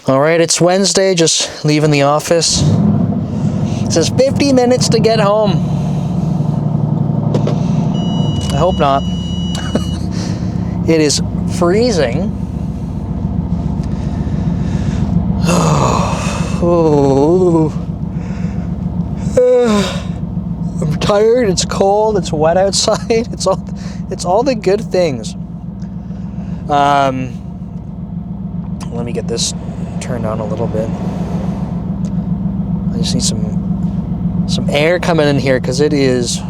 All right, it's Wednesday, just leaving the office. It says 50 minutes to get home. I hope not. It is freezing. I'm tired, it's cold, it's wet outside. It's all the good things. Let me get this turned on a little bit. I just need some air coming in here because it is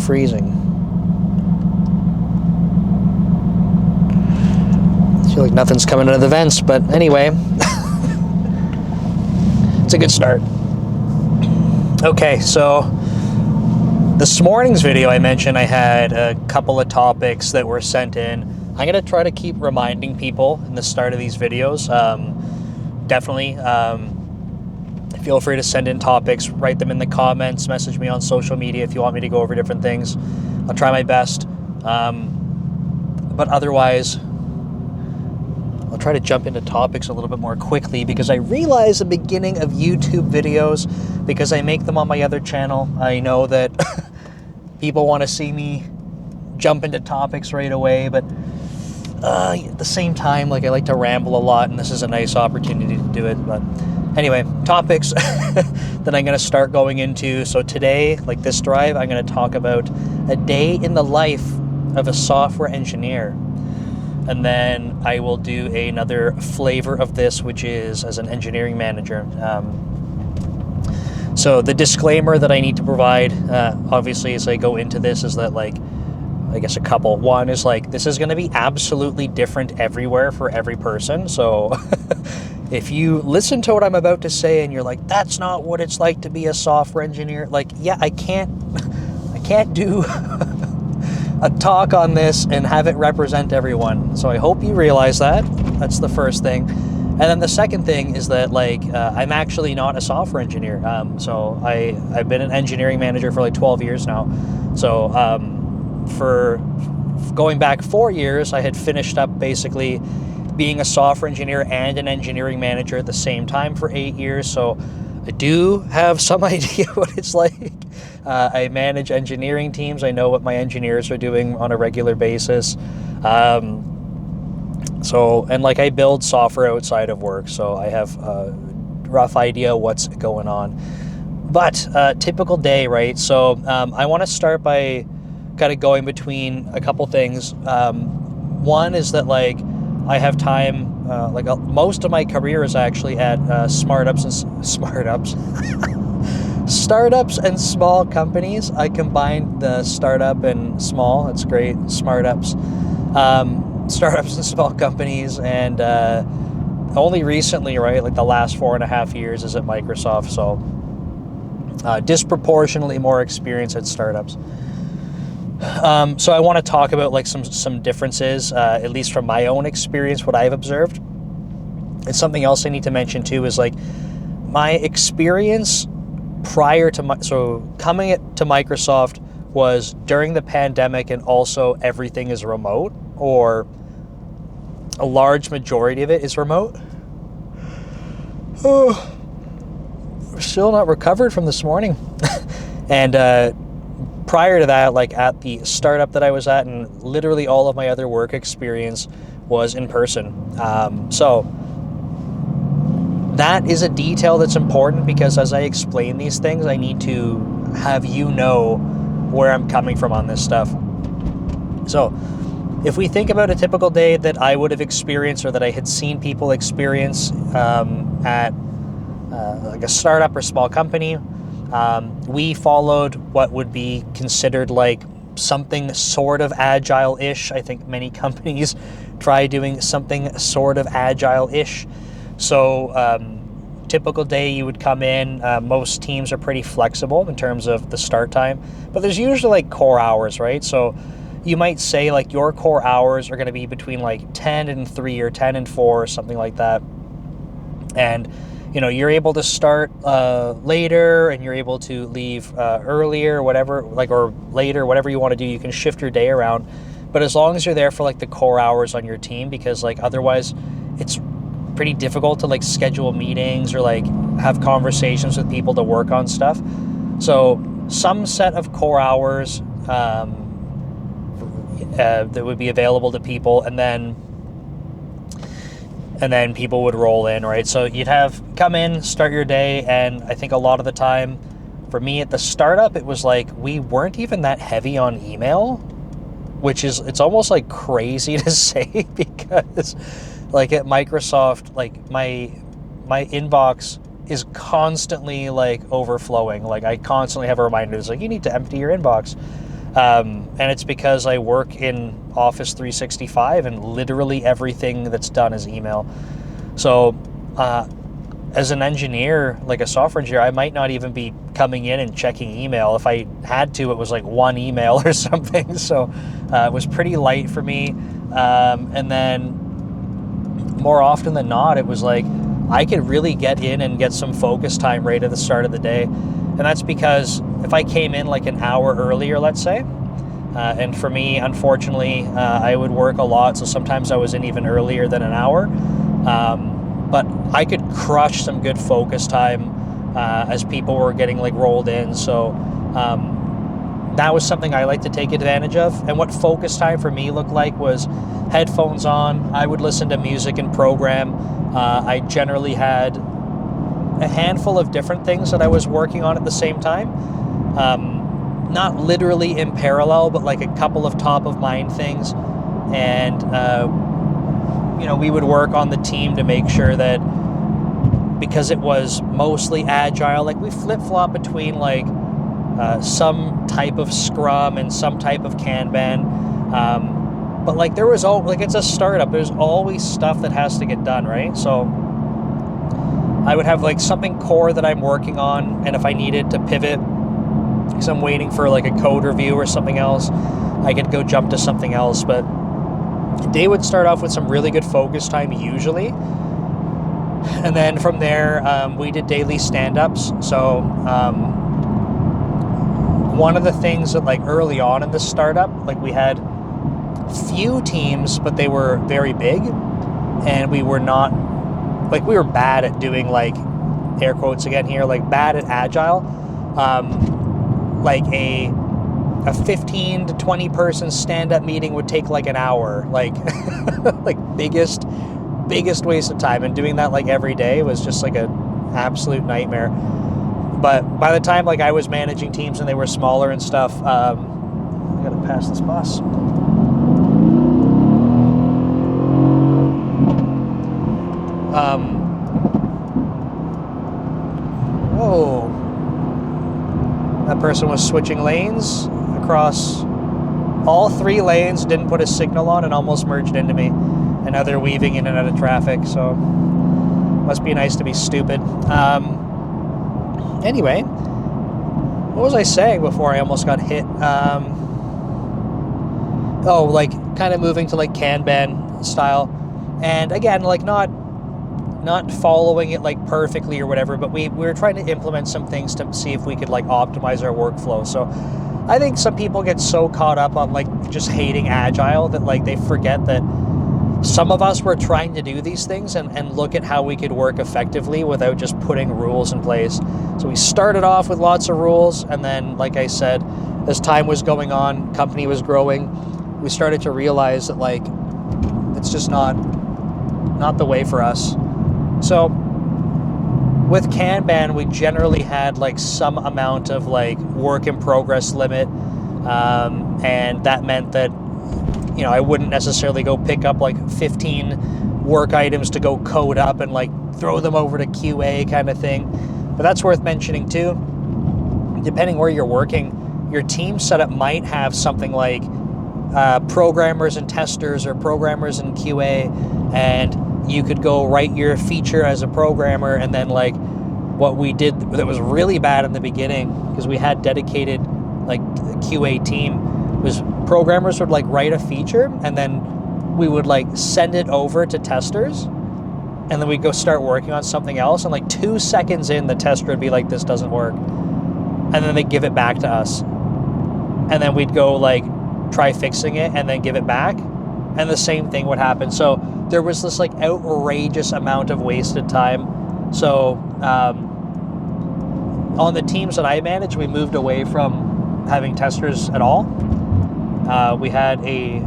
freezing. I feel like nothing's coming out of the vents, but anyway. It's a good start. Okay, so this morning's video I mentioned I had a couple of topics that were sent in. I'm going to try to keep reminding people in the start of these videos. Definitely feel free to send in topics, write them in the comments, message me on social media if you want me to go over different things. I'll try my best. But otherwise, I'll try to jump into topics a little bit more quickly because I realize the beginning of YouTube videos, because I make them on my other channel, I know that people want to see me jump into topics right away, but at the same time, like, I like to ramble a lot, and this is a nice opportunity to do it. But anyway, topics that I'm going to start going into. So today, like this drive, I'm going to talk about a day in the life of a software engineer. And then I will do another flavor of this, which is as an engineering manager. So the disclaimer that I need to provide, obviously, as I go into this, is that, like, I guess a couple. One is, like, this is going to be absolutely different everywhere for every person. So if you listen to what I'm about to say and you're like, that's not what it's like to be a software engineer, like, yeah, I can't do a talk on this and have it represent everyone. So I hope you realize that. That's the first thing. And then the second thing is that, like, I'm actually not a software engineer. So I've been an engineering manager for like 12 years now. So for going back 4 years, I had finished up basically being a software engineer and an engineering manager at the same time for 8 years. So I do have some idea what it's like. I manage engineering teams. I know what my engineers are doing on a regular basis. And like, I build software outside of work, so I have a rough idea what's going on. But typical day, right? So I want to start by kind of going between a couple things. One is that, like, I have time, most of my career is actually at startups and small companies. I combined the startup and small. That's great. Startups and small companies. And only recently, right, like the last 4.5 years is at Microsoft. So disproportionately more experience at startups. So I want to talk about, like, some differences, at least from my own experience, what I've observed. And something else I need to mention too is, like, my experience prior to coming to Microsoft was during the pandemic, and also everything is remote, or a large majority of it is remote. We're still not recovered from this morning. And prior to that, like, at the startup that I was at, and literally all of my other work experience was in person. So that is a detail that's important, because as I explain these things, I need to have you know where I'm coming from on this stuff. So if we think about a typical day that I would have experienced, or that I had seen people experience at like a startup or small company, we followed what would be considered like something sort of agile-ish. I think many companies try doing something sort of agile-ish. So typical day, you would come in. Most teams are pretty flexible in terms of the start time, but there's usually, like, core hours, right? So you might say, like, your core hours are going to be between, like, 10 and 3 or 10 and 4 or something like that. And you know, you're able to start later, and you're able to leave earlier, whatever, like, or later, whatever you want to do. You can shift your day around, but as long as you're there for, like, the core hours on your team, because, like, otherwise it's pretty difficult to like schedule meetings or like have conversations with people to work on stuff. So some set of core hours that would be available to people, and then people would roll in, right? So you'd have come in, start your day, and I think a lot of the time, for me at the startup, it was like we weren't even that heavy on email, which is, it's almost like crazy to say, because like at Microsoft, like my inbox is constantly like overflowing. Like I constantly have a reminder, it's like, you need to empty your inbox. And it's because I work in Office 365 and literally everything that's done is email. So as an engineer, like a software engineer, I might not even be coming in and checking email. If I had to, it was like one email or something. So it was pretty light for me. And then more often than not, it was like I could really get in and get some focus time right at the start of the day. And that's because if I came in like an hour earlier, let's say, and for me, unfortunately, I would work a lot, so sometimes I was in even earlier than an hour. But I could crush some good focus time as people were getting like rolled in. So that was something I like to take advantage of. And what focus time for me looked like was headphones on. I would listen to music and program. I generally had a handful of different things that I was working on at the same time. Not literally in parallel, but like a couple of top of mind things. And, we would work on the team to make sure that, because it was mostly agile, like we flip-flop between like some type of Scrum and some type of Kanban. But like there was like it's a startup, there's always stuff that has to get done, right? So I would have like something core that I'm working on, and if I needed to pivot because I'm waiting for like a code review or something else, I could go jump to something else. But the day would start off with some really good focus time usually, and then from there we did daily stand-ups. So one of the things that like early on in the startup, like we had few teams, but they were very big, and we were bad at doing, like, air quotes again here, like bad at agile. Like a 15 to 20 person stand-up meeting would take like an hour, like like biggest waste of time, and doing that like every day was just like an absolute nightmare. But by the time like I was managing teams and they were smaller and stuff, I gotta pass this bus. Whoa. That person was switching lanes across all 3 lanes, didn't put a signal on, and almost merged into me. And now they're weaving in and out of traffic, so must be nice to be stupid. Anyway, what was I saying before I almost got hit? Like kind of moving to like Kanban style. And again, like not following it like perfectly or whatever, but we were trying to implement some things to see if we could like optimize our workflow. So I think some people get so caught up on like just hating agile that like they forget that some of us were trying to do these things and look at how we could work effectively without just putting rules in place. So we started off with lots of rules, and then, like I said, as time was going on, company was growing, we started to realize that like it's just not the way for us. So with Kanban, we generally had like some amount of like work in progress limit, and that meant that I wouldn't necessarily go pick up like 15 work items to go code up and like throw them over to QA kind of thing. But that's worth mentioning too. Depending where you're working, your team setup might have something like programmers and testers or programmers and QA, and you could go write your feature as a programmer. And then like what we did that was really bad in the beginning, because we had dedicated like QA team, was programmers would like write a feature, and then we would like send it over to testers, and then we'd go start working on something else, and like 2 seconds in, the tester would be like, this doesn't work, and then they'd give it back to us, and then we'd go like try fixing it and then give it back, and the same thing would happen. So there was this like outrageous amount of wasted time. So on the teams that I managed, we moved away from having testers at all. We had a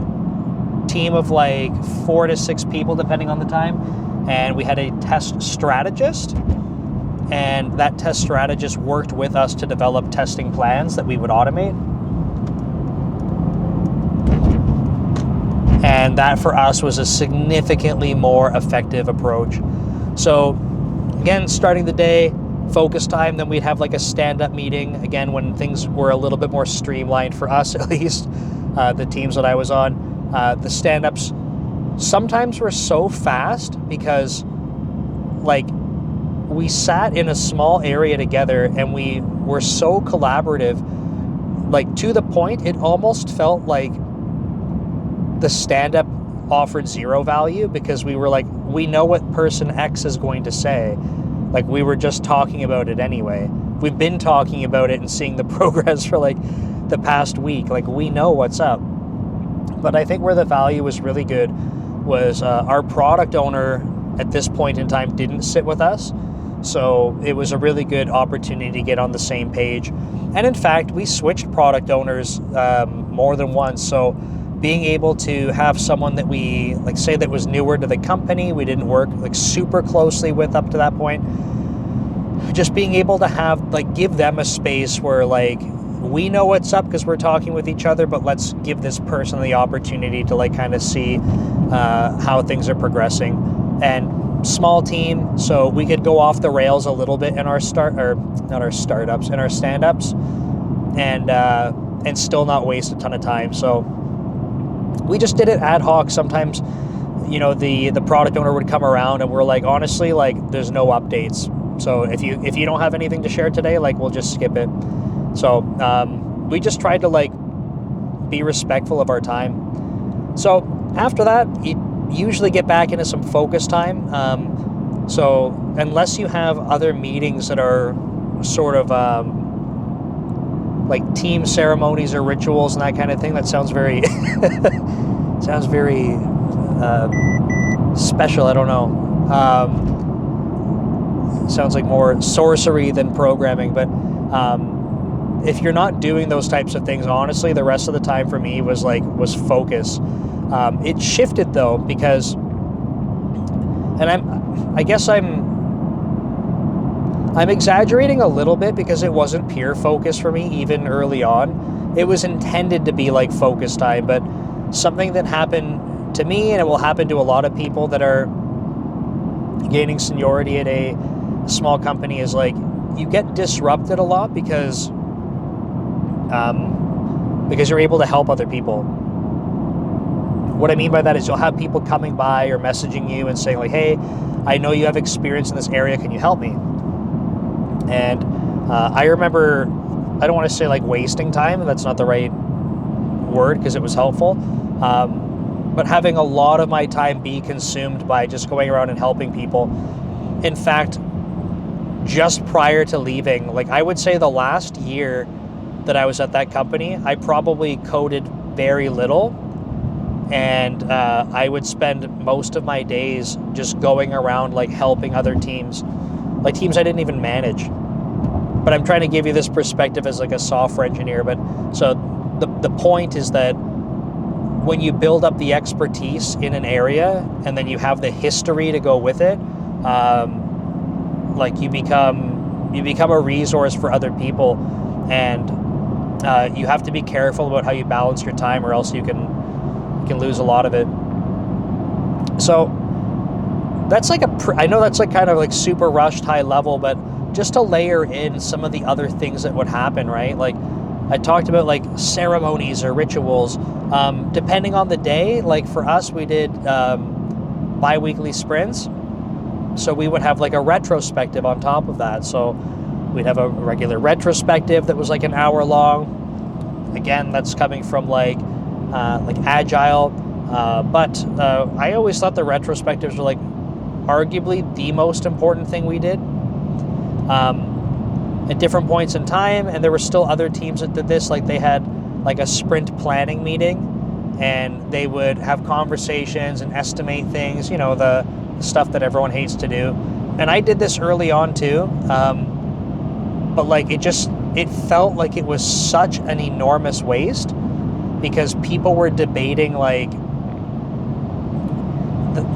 team of like 4 to 6 people depending on the time, and we had a test strategist, and that test strategist worked with us to develop testing plans that we would automate. And that for us was a significantly more effective approach. So again, starting the day, focus time, then we'd have like a stand-up meeting, again, when things were a little bit more streamlined for us, at least, the teams that I was on. The stand-ups sometimes were so fast because like we sat in a small area together and we were so collaborative, like to the point it almost felt like the stand-up offered zero value, because we were like, we know what person X is going to say. Like, we were just talking about it anyway. We've been talking about it and seeing the progress for like the past week. Like, we know what's up. But I think where the value was really good was our product owner at this point in time didn't sit with us. So it was a really good opportunity to get on the same page. And in fact, we switched product owners more than once. So being able to have someone that we, like, say that was newer to the company, we didn't work like super closely with up to that point, just being able to have, like, give them a space where, like, we know what's up because we're talking with each other, but let's give this person the opportunity to, like, kind of see how things are progressing. And small team, so we could go off the rails a little bit in our in our stand-ups, and still not waste a ton of time. So we just did it ad hoc. Sometimes, you know, the product owner would come around and we're like, honestly, like, there's no updates. So if you don't have anything to share today, like, we'll just skip it. So we just tried to, like, be respectful of our time. So after that, you usually get back into some focus time. So unless you have other meetings that are sort of like team ceremonies or rituals and that kind of thing, that sounds very sounds very special. I don't know. Sounds like more sorcery than programming. But if you're not doing those types of things, honestly, the rest of the time for me was focus. It shifted though, because, and I guess I'm exaggerating a little bit, because it wasn't pure focus for me even early on. It was intended to be like focus time, but something that happened to me, and it will happen to a lot of people that are gaining seniority at a small company, is like you get disrupted a lot because you're able to help other people. What I mean by that is you'll have people coming by or messaging you and saying like, hey, I know you have experience in this area, can you help me? And I remember, I don't want to say like wasting time, that's not the right word because it was helpful, but having a lot of my time be consumed by just going around and helping people. In fact, just prior to leaving, like I would say the last year that I was at that company, I probably coded very little, and I would spend most of my days just going around like helping other teams, like teams I didn't even manage. But I'm trying to give you this perspective as like a software engineer. But so the point is that when you build up the expertise in an area and then you have the history to go with it, like you become a resource for other people, and you have to be careful about how you balance your time, or else you can lose a lot of it. So that's like I know that's like kind of like super rushed high level, but just to layer in some of the other things that would happen, right? Like I talked about like ceremonies or rituals, depending on the day. Like for us, we did bi-weekly sprints. So we would have like a retrospective on top of that. So we'd have a regular retrospective that was like an hour long. Again, that's coming from like Agile. But I always thought the retrospectives were like arguably the most important thing we did at different points in time. And there were still other teams that did this. Like they had like a sprint planning meeting and they would have conversations and estimate things, the stuff that everyone hates to do. And I did this early on too, but like it felt like it was such an enormous waste, because people were debating like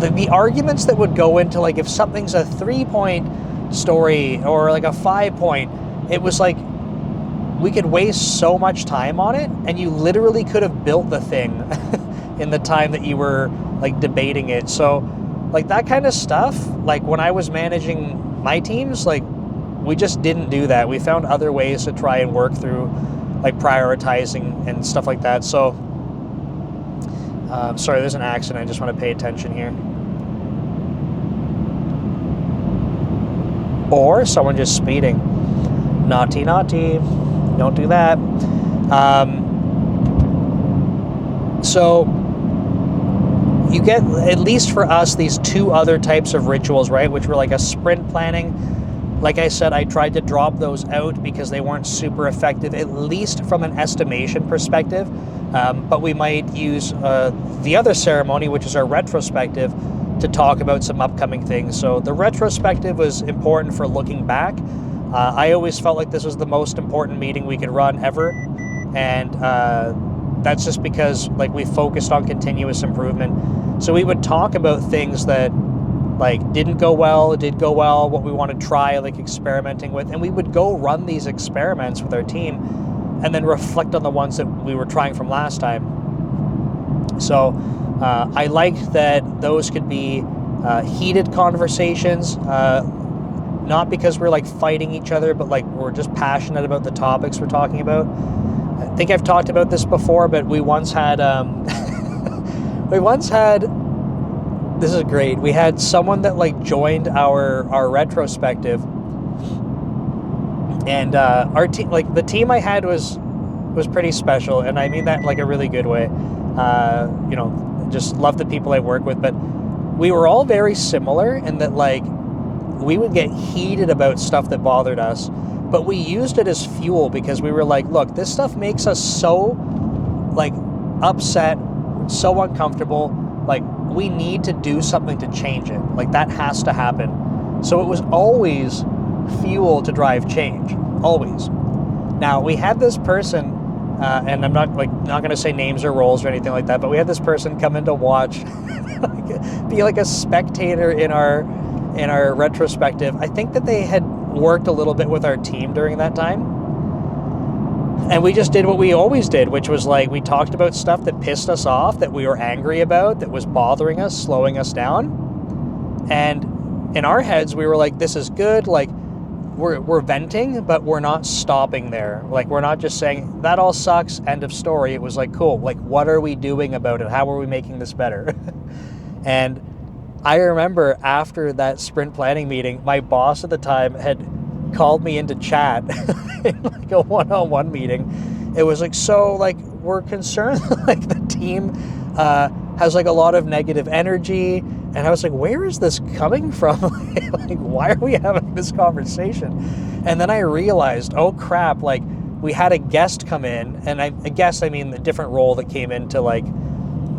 the arguments that would go into like if something's a 3-point story or like a 5-point. It was like we could waste so much time on it, and you literally could have built the thing in the time that you were like debating it. So like that kind of stuff, like when I was managing my teams, like we just didn't do that. We found other ways to try and work through like prioritizing and stuff like that. So sorry, there's an accident. I just want to pay attention here. Or someone just speeding. Naughty, naughty. Don't do that. So you get, at least for us, these 2 other types of rituals, right? Which were like a sprint planning. Like I said, I tried to drop those out because they weren't super effective, at least from an estimation perspective. But we might use the other ceremony, which is our retrospective, to talk about some upcoming things. So the retrospective was important for looking back. I always felt like this was the most important meeting we could run ever. And that's just because like we focused on continuous improvement. So we would talk about things that like didn't go well, did go well, what we want to try, like experimenting with. And we would go run these experiments with our team and then reflect on the ones that we were trying from last time. So I liked that those could be heated conversations, not because we're like fighting each other, but like we're just passionate about the topics we're talking about. I think I've talked about this before, but we once had, this is great. We had someone that like joined our retrospective, and our team, like the team I had was pretty special, and I mean that like a really good way. Just love the people I work with, but we were all very similar in that like we would get heated about stuff that bothered us, but we used it as fuel because we were like, look, this stuff makes us so like upset, so uncomfortable, like we need to do something to change it. Like that has to happen. So it was always fuel to drive change, always. Now we had this person, and I'm not going to say names or roles or anything like that, but we had this person come in to watch, be like a spectator in our retrospective. I think that they had worked a little bit with our team during that time, and we just did what we always did, which was like we talked about stuff that pissed us off, that we were angry about, that was bothering us, slowing us down. And in our heads we were like, this is good, like we're venting, but we're not stopping there. Like we're not just saying that all sucks, end of story. It was like, cool, like what are we doing about it? How are we making this better? And I remember after that sprint planning meeting, my boss at the time had called me into chat in like a one-on-one meeting. It was like, so like we're concerned like the team has like a lot of negative energy. And I was like, where is this coming from? Like, why are we having this conversation? And then I realized, oh crap, like we had a guest come in, and I guess I mean the different role that came in to like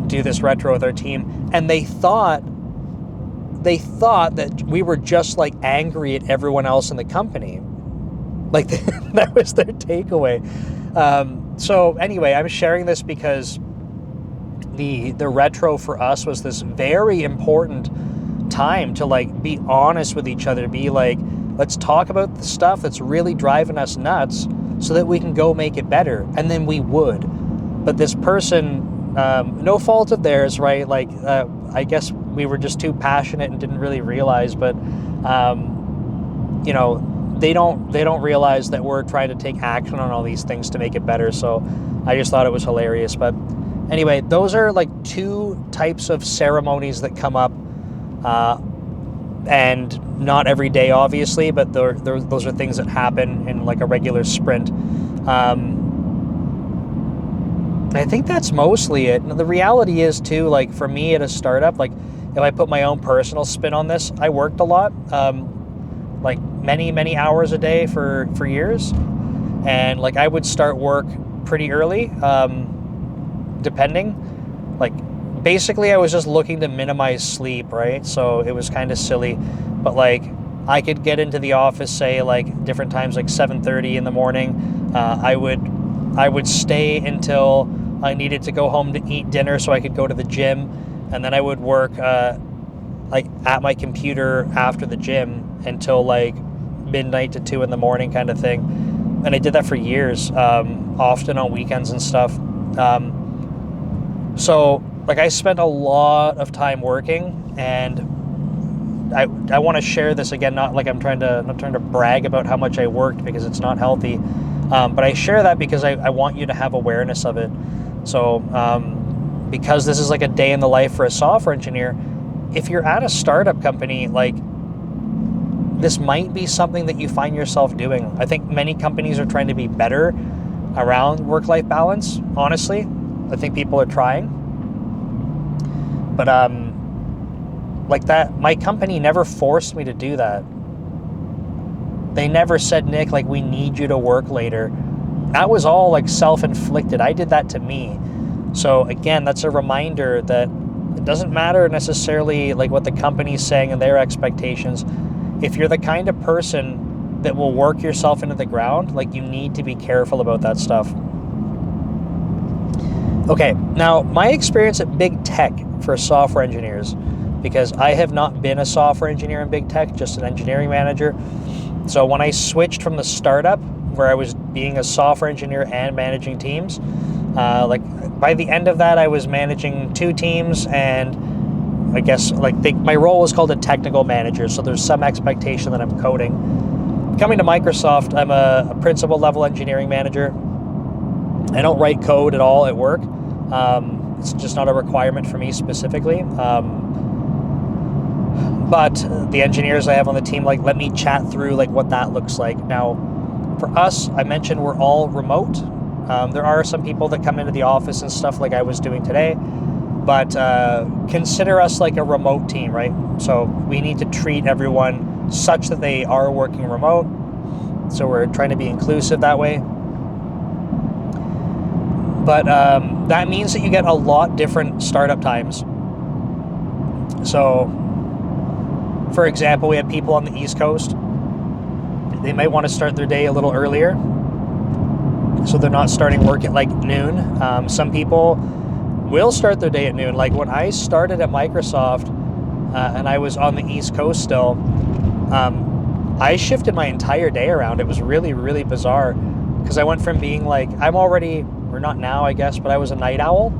do this retro with our team, and they thought that we were just like angry at everyone else in the company. Like that was their takeaway. So anyway, I'm sharing this because the retro for us was this very important time to like be honest with each other, be like, let's talk about the stuff that's really driving us nuts so that we can go make it better. And then we would. But this person, no fault of theirs, right? Like I guess we were just too passionate and didn't really realize, but they don't realize that we're trying to take action on all these things to make it better. So I just thought it was hilarious. But anyway, those are like 2 types of ceremonies that come up, and not every day, obviously, but those are things that happen in like a regular sprint. I think that's mostly it. And the reality is too, like for me at a startup, like if I put my own personal spin on this, I worked a lot, like many hours a day for years, and like I would start work pretty early, depending. like, basically I was just looking to minimize sleep, right? So it was kind of silly, but like I could get into the office, say like different times, like 7:30 in the morning. I would stay until I needed to go home to eat dinner so I could go to the gym, and then I would work like at my computer after the gym until like midnight to 2 in the morning kind of thing. And I did that for years, often on weekends and stuff. So like I spent a lot of time working, and I want to share this again, not trying to brag about how much I worked, because it's not healthy. But I share that because I want you to have awareness of it. So because this is like a day in the life for a software engineer, if you're at a startup company, like this might be something that you find yourself doing. I think many companies are trying to be better around work-life balance, honestly. I think people are trying. But like that, my company never forced me to do that. They never said, Nick, like, we need you to work later. That was all like self-inflicted. I did that to me. So again, that's a reminder that it doesn't matter necessarily like what the company's saying and their expectations. If you're the kind of person that will work yourself into the ground, like, you need to be careful about that stuff. Okay, now my experience at big tech for software engineers, because I have not been a software engineer in big tech, just an engineering manager. So when I switched from the startup, where I was being a software engineer and managing teams, like by the end of that, I was managing 2 teams, and I guess like my role was called a technical manager. So there's some expectation that I'm coding. Coming to Microsoft, I'm a principal level engineering manager. I don't write code at all at work. It's just not a requirement for me specifically. But the engineers I have on the team, like, let me chat through like what that looks like. Now, for us, I mentioned we're all remote. There are some people that come into the office and stuff like I was doing today, but consider us like a remote team, right? So we need to treat everyone such that they are working remote. So we're trying to be inclusive that way. But that means that you get a lot different startup times. So, for example, we have people on the East Coast. They might want to start their day a little earlier, so they're not starting work at like noon. Some people will start their day at noon. Like when I started at Microsoft and I was on the East Coast still, I shifted my entire day around. It was really, really bizarre, because I went from being like, I'm already, or not now, I guess, but I was a night owl.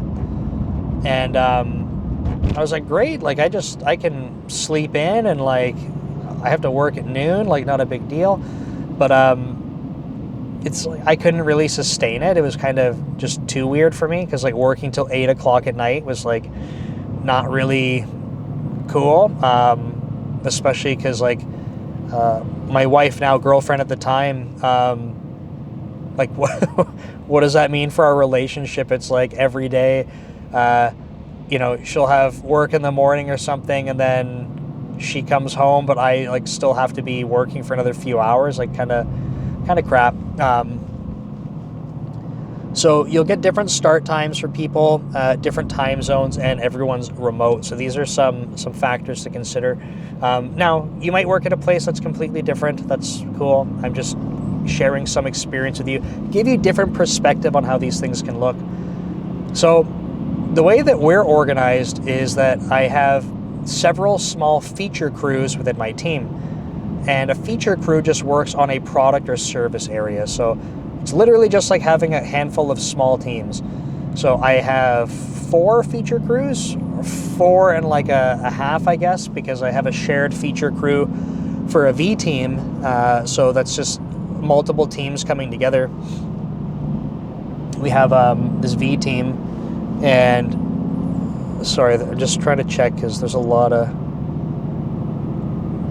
And I was like, great, like I can sleep in, and like I have to work at noon, like not a big deal. But it's like I couldn't really sustain it. It was kind of just too weird for me, because like working till 8 o'clock at night was like not really cool. Especially because like my wife, now girlfriend at the time, like what does that mean for our relationship? It's like every day, she'll have work in the morning or something, and then she comes home, but I like still have to be working for another few hours, like kind of crap. So you'll get different start times for people, different time zones, and everyone's remote. So these are some factors to consider. Now, you might work at a place that's completely different. That's cool. I'm just sharing some experience with you, give you different perspective on how these things can look. So the way that we're organized is that I have several small feature crews within my team. And a feature crew just works on a product or service area. So it's literally just like having a handful of small teams. So I have 4 feature crews, 4 and like a half, I guess, because I have a shared feature crew for a V team. So that's just multiple teams coming together. We have this V team, and sorry, I'm just trying to check because there's a lot of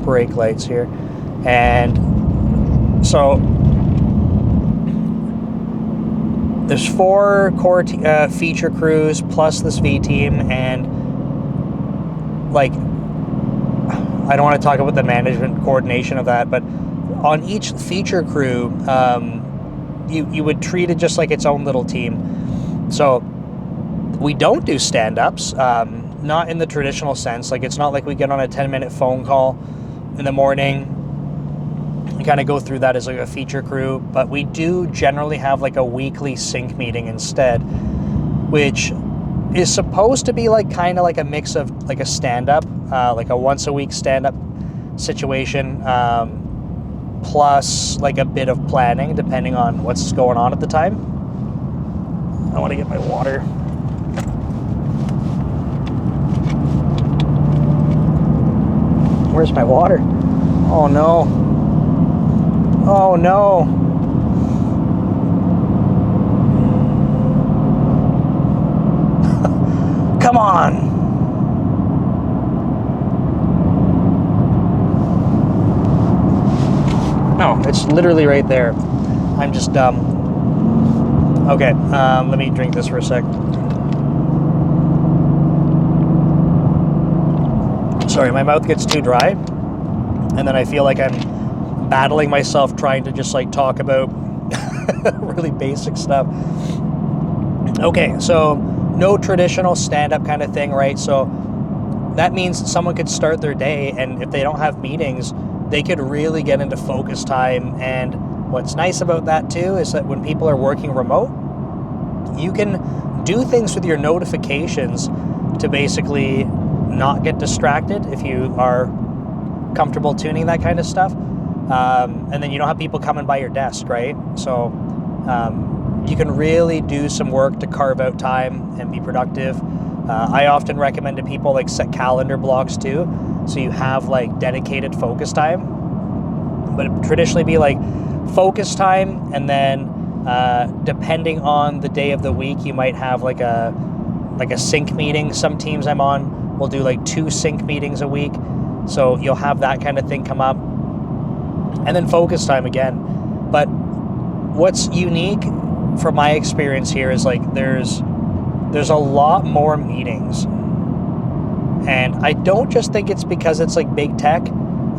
brake lights here. And so there's 4 core feature crews plus this V team, and like I don't want to talk about the management coordination of that, but on each feature crew, you would treat it just like its own little team. So We don't do stand-ups, not in the traditional sense. Like, it's not like we get on a 10-minute phone call in the morning and kind of go through that as like a feature crew, but we do generally have like a weekly sync meeting instead, which is supposed to be like kind of like a mix of like a stand-up, like a once a week stand-up situation, plus like a bit of planning depending on what's going on at the time. I want to get my water. Where's my water? Oh no. Oh no. Come on. No, it's literally right there. I'm just dumb. Okay, let me drink this for a sec. Sorry, my mouth gets too dry, and then I feel like I'm battling myself trying to just like talk about really basic stuff. Okay, so no traditional stand-up kind of thing, right? So that means someone could start their day, and if they don't have meetings, they could really get into focus time. And what's nice about that too is that when people are working remote, you can do things with your notifications to basically not get distracted if you are comfortable tuning that kind of stuff. And then you don't have people coming by your desk, right? So you can really do some work to carve out time and be productive. I often recommend to people like set calendar blocks too, so you have like dedicated focus time. But it would traditionally be like focus time, and then depending on the day of the week, you might have like a sync meeting. Some teams I'm on will do like 2 sync meetings a week, so you'll have that kind of thing come up, and then focus time again. But what's unique from my experience here is like there's a lot more meetings, and I don't just think it's because it's like big tech.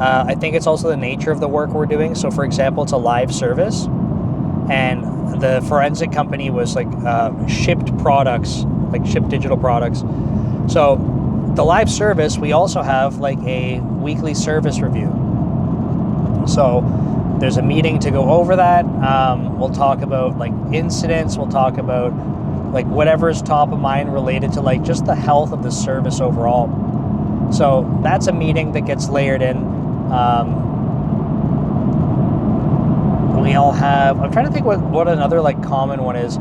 I think it's also the nature of the work we're doing. So for example, it's a live service, and the forensic company was like shipped products, like shipped digital products. So the live service, we also have like a weekly service review. So there's a meeting to go over that. We'll talk about like incidents. We'll talk about like whatever is top of mind related to like just the health of the service overall. So that's a meeting that gets layered in. We all have, I'm trying to think what another like common one is.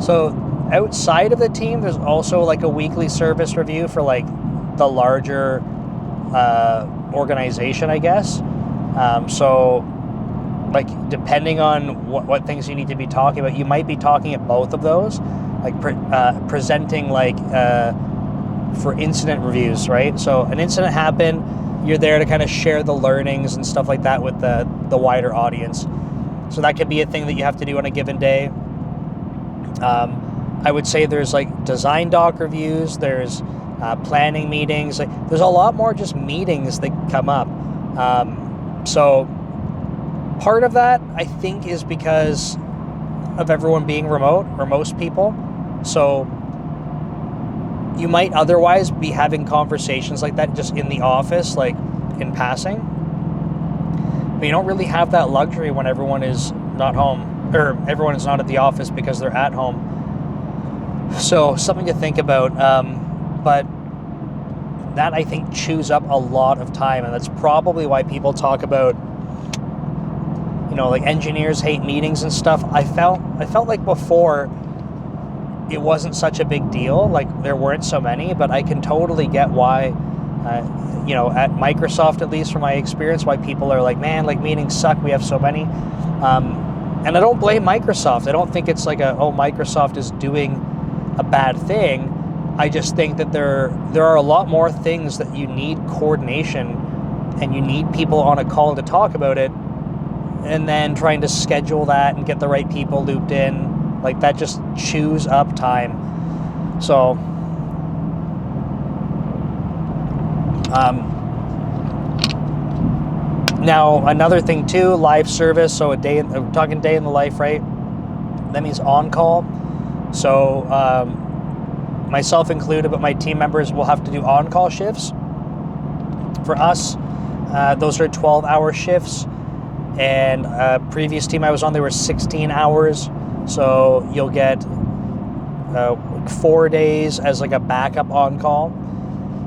So outside of the team, there's also like a weekly service review for like the larger organization, I guess. So like depending on what things you need to be talking about, you might be talking at both of those, like presenting like for incident reviews, right? So an incident happened, you're there to kind of share the learnings and stuff like that with the wider audience. So that could be a thing that you have to do on a given day. I would say there's like design doc reviews, there's planning meetings, like there's a lot more just meetings that come up. So part of that, I think, is because of everyone being remote, or most people. So you might otherwise be having conversations like that just in the office, like in passing. But you don't really have that luxury when everyone is not home, or everyone is not at the office because they're at home. So something to think about. But that, I think, chews up a lot of time, and that's probably why people talk about, you know, like engineers hate meetings and stuff. I felt like before it wasn't such a big deal, like there weren't so many, but I can totally get why, you know, at Microsoft, at least from my experience, why people are like, man, like meetings suck, we have so many. And I don't blame Microsoft. I don't think it's like Microsoft is doing a bad thing. I just think that there are a lot more things that you need coordination, and you need people on a call to talk about it, and then trying to schedule that and get the right people looped in, like that just chews up time. So now another thing too, live service. So we're talking day in the life, right? That means on call. So myself included, but my team members will have to do on-call shifts. For us, those are 12-hour shifts, and previous team I was on, they were 16 hours. So you'll get 4 days as like a backup on-call.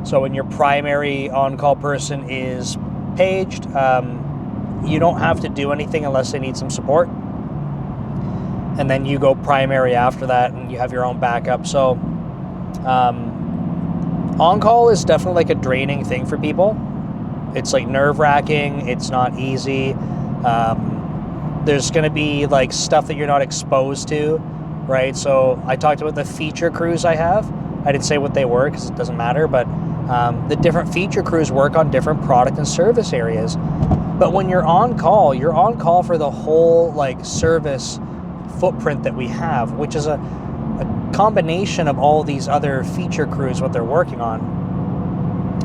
So when your primary on-call person is paged, you don't have to do anything unless they need some support. And then you go primary after that, and you have your own backup. So on-call is definitely like a draining thing for people. It's like nerve-wracking. It's not easy. There's going to be like stuff that you're not exposed to, right? So I talked about the feature crews I have. I didn't say what they were because it doesn't matter, but the different feature crews work on different product and service areas. But when you're on call for the whole like service footprint that we have, which is a combination of all these other feature crews, what they're working on.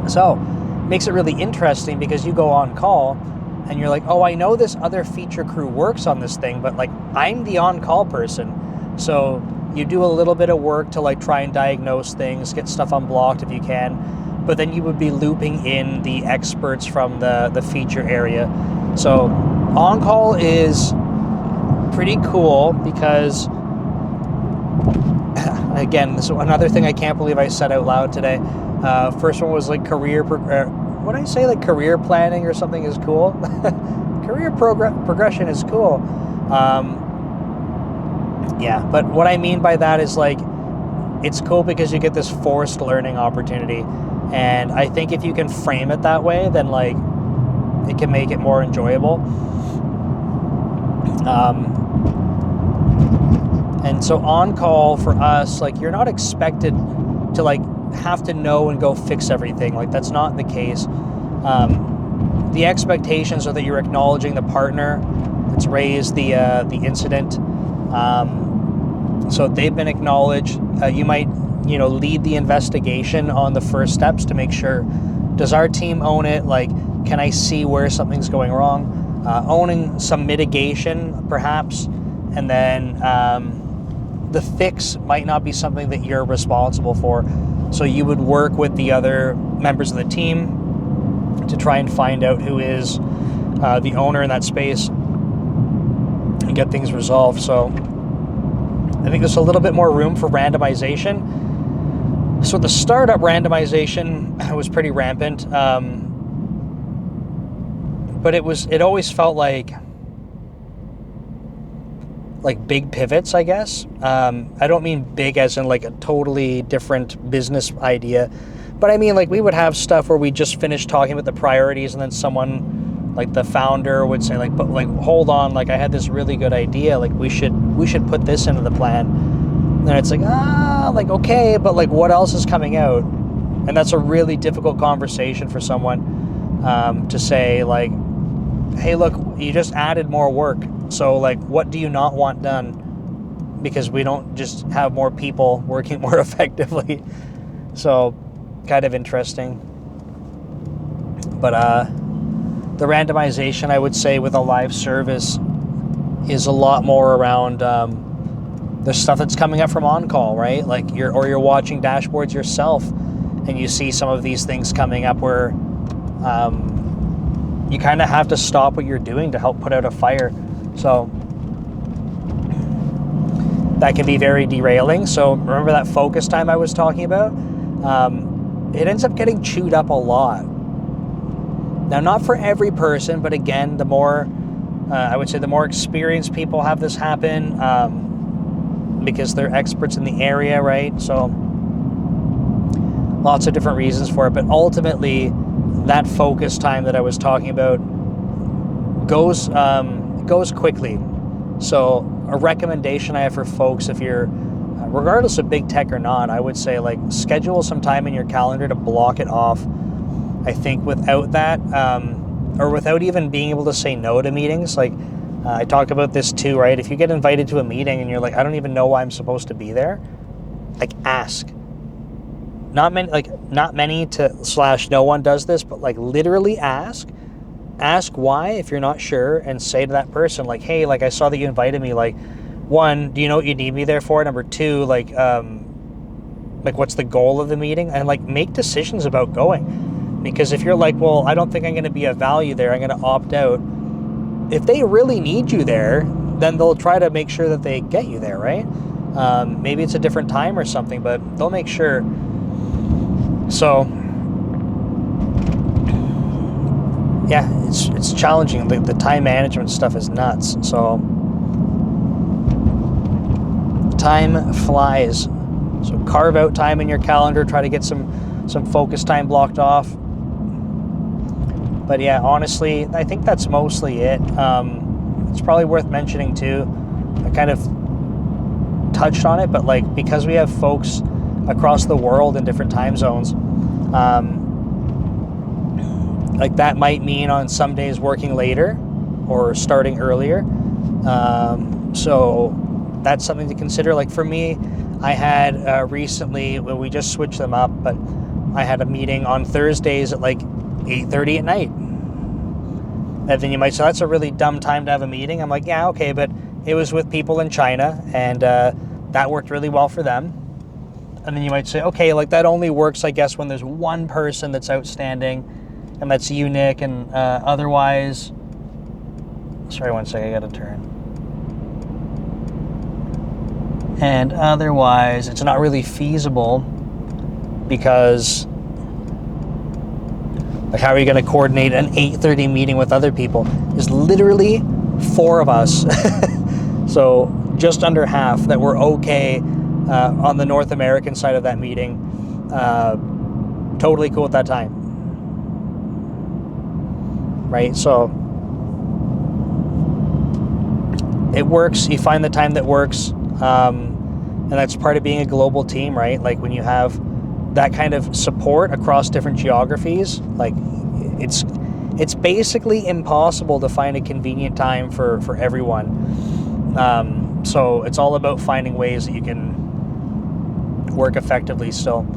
So makes it really interesting because you go on call and you're like, oh, I know this other feature crew works on this thing, but like I'm the on-call person. So you do a little bit of work to like try and diagnose things, get stuff unblocked if you can, but then you would be looping in the experts from the feature area. So on-call is pretty cool because, again, this is another thing I can't believe I said out loud today. First one was like career planning or something is cool. Career progression is cool. Yeah, but what I mean by that is like, it's cool because you get this forced learning opportunity. And I think if you can frame it that way, then like it can make it more enjoyable. And so on call for us, like you're not expected to like have to know and go fix everything. Like that's not the case. The expectations are that you're acknowledging the partner that's raised the incident. So they've been acknowledged. You might, lead the investigation on the first steps to make sure, does our team own it? Like, can I see where something's going wrong? Owning some mitigation, perhaps, and then the fix might not be something that you're responsible for. So you would work with the other members of the team to try and find out who is the owner in that space and get things resolved. So I think there's a little bit more room for randomization. So the startup randomization was pretty rampant, but it always felt like big pivots, I guess. I don't mean big as in like a totally different business idea, but I mean like we would have stuff where we just finished talking about the priorities and then someone like the founder would say like, but like, hold on, like I had this really good idea, like we should put this into the plan. And it's like, like, okay, but like what else is coming out? And that's a really difficult conversation for someone to say like, hey, look, you just added more work. So like, what do you not want done? Because we don't just have more people working more effectively. So kind of interesting. But the randomization, I would say, with a live service is a lot more around the stuff that's coming up from on-call, right? Like you're watching dashboards yourself and you see some of these things coming up where you kind of have to stop what you're doing to help put out a fire. So that can be very derailing. So remember that focus time I was talking about? It ends up getting chewed up a lot. Now, not for every person, but again, the more, I would say the more experienced people have this happen because they're experts in the area, right? So lots of different reasons for it. But ultimately, that focus time that I was talking about goes quickly. So a recommendation I have for folks, if you're, regardless of big tech or not, I would say like schedule some time in your calendar to block it off. I think without that, or without even being able to say no to meetings, like I talk about this too, right? If you get invited to a meeting and you're like, I don't even know why I'm supposed to be there, like ask. Not many to / no one does this, but like literally ask. Ask why if you're not sure, and say to that person like, hey, like I saw that you invited me, like, one, do you know what you need me there for? Number two, like, like what's the goal of the meeting, and like make decisions about going. Because if you're like, well, I don't think I'm going to be of value there, I'm going to opt out. If they really need you there, then they'll try to make sure that they get you there, right? Maybe it's a different time or something, but they'll make sure. So yeah, it's challenging. The time management stuff is nuts. So time flies. So carve out time in your calendar. Try to get some focus time blocked off. But yeah, honestly, I think that's mostly it. It's probably worth mentioning too. I kind of touched on it, but like because we have folks across the world in different time zones, like that might mean on some days working later or starting earlier. So that's something to consider. Like for me, I had recently, well, we just switched them up, but I had a meeting on Thursdays at like 8:30 at night. And then you might say, that's a really dumb time to have a meeting. I'm like, yeah, okay, but it was with people in China, and that worked really well for them. And then you might say, okay, like that only works, I guess, when there's one person that's outstanding, and that's you, Nick, and otherwise... Sorry, one second, I gotta turn. And otherwise, it's not really feasible because... Like, how are you going to coordinate an 8:30 meeting with other people? There's literally 4 of us. So just under half that were okay on the North American side of that meeting. Totally cool at that time. Right? So it works. You find the time that works. And that's part of being a global team, right? Like when you have that kind of support across different geographies, like it's basically impossible to find a convenient time for everyone. So it's all about finding ways that you can work effectively still.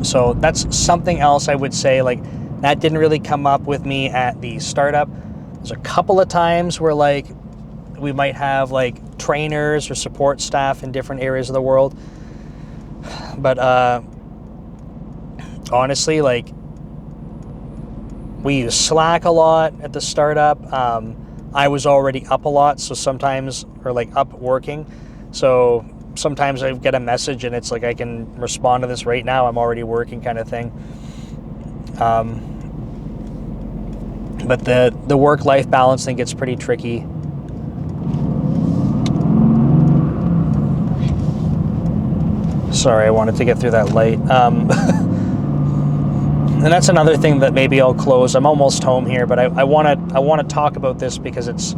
So that's something else I would say, like that didn't really come up with me at the startup. There's a couple of times where like we might have like trainers or support staff in different areas of the world. But honestly, like we use Slack a lot at the startup. I was already up a lot, so sometimes, or like up working. So sometimes I get a message and it's like, I can respond to this right now. I'm already working kind of thing. But the work-life balance thing gets pretty tricky. Sorry, I wanted to get through that light. And that's another thing that maybe I'll close. I'm almost home here, but I want to talk about this because it's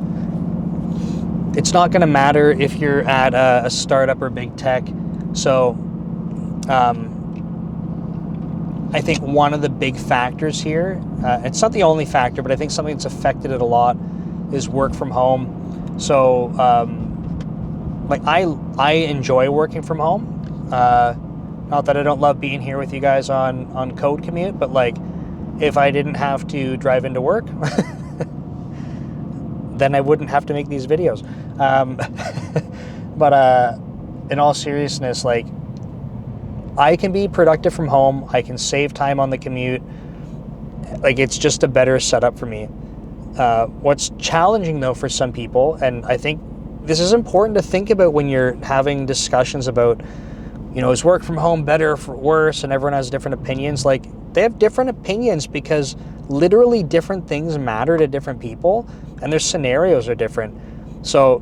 not going to matter if you're at a startup or big tech. So I think one of the big factors here, it's not the only factor, but I think something that's affected it a lot is work from home. So like I enjoy working from home. Not that I don't love being here with you guys on Code Commute, but like if I didn't have to drive into work, then I wouldn't have to make these videos. But in all seriousness, like I can be productive from home. I can save time on the commute. Like it's just a better setup for me. What's challenging though for some people, and I think this is important to think about when you're having discussions about, you know, is work from home better or worse? And everyone has different opinions. Like they have different opinions because literally different things matter to different people and their scenarios are different. So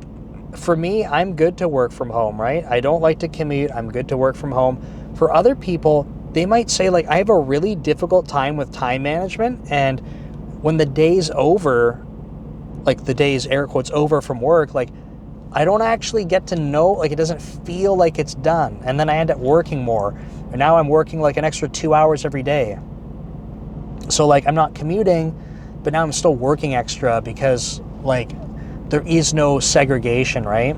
for me, I'm good to work from home, right? I don't like to commute. I'm good to work from home. For other people, they might say like, I have a really difficult time with time management. And when the day's over, like the day's air quotes over from work, like I don't actually get to know, like it doesn't feel like it's done. And then I end up working more. And now I'm working like an extra 2 hours every day. So like I'm not commuting, but now I'm still working extra because like there is no segregation, right?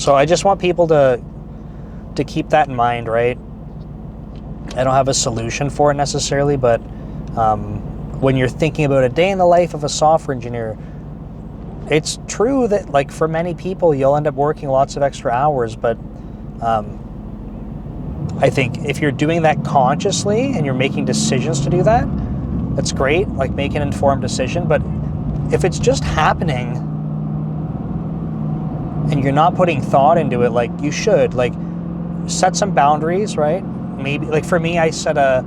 So I just want people to keep that in mind, right? I don't have a solution for it necessarily, but when you're thinking about a day in the life of a software engineer, it's true that like for many people you'll end up working lots of extra hours, but I think if you're doing that consciously and you're making decisions to do that, that's great, like make an informed decision. But if it's just happening and you're not putting thought into it, like you should, like set some boundaries, right? Maybe, like for me, I set a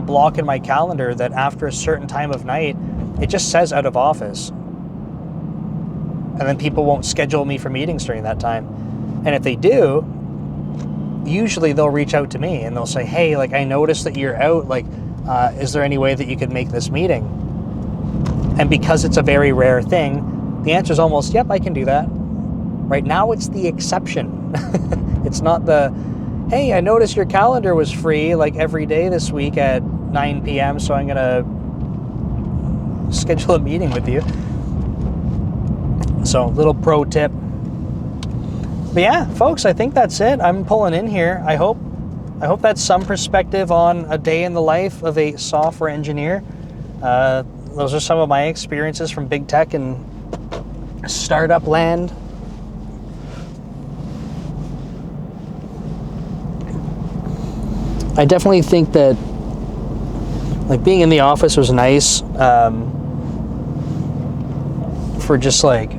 block in my calendar that after a certain time of night, it just says out of office. And then people won't schedule me for meetings during that time. And if they do, usually they'll reach out to me and they'll say, hey, like I noticed that you're out, like is there any way that you could make this meeting? And because it's a very rare thing, the answer is almost, yep, I can do that. Right now it's the exception. It's not the, hey, I noticed your calendar was free like every day this week at 9 p.m. so I'm gonna schedule a meeting with you. So little pro tip. But yeah, folks, I think that's it. I'm pulling in here. I hope that's some perspective on a day in the life of a software engineer. Those are some of my experiences from big tech and startup land. I definitely think that like being in the office was nice for just like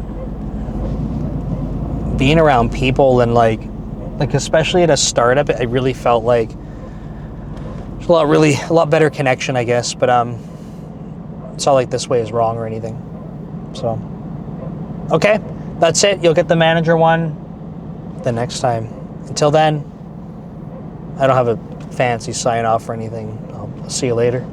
being around people and like especially at a startup, I really felt like there's a lot better connection, I guess. But it's not like this way is wrong or anything. So okay, that's it. You'll get the manager one the next time. Until then, I don't have a fancy sign off or anything. I'll see you later.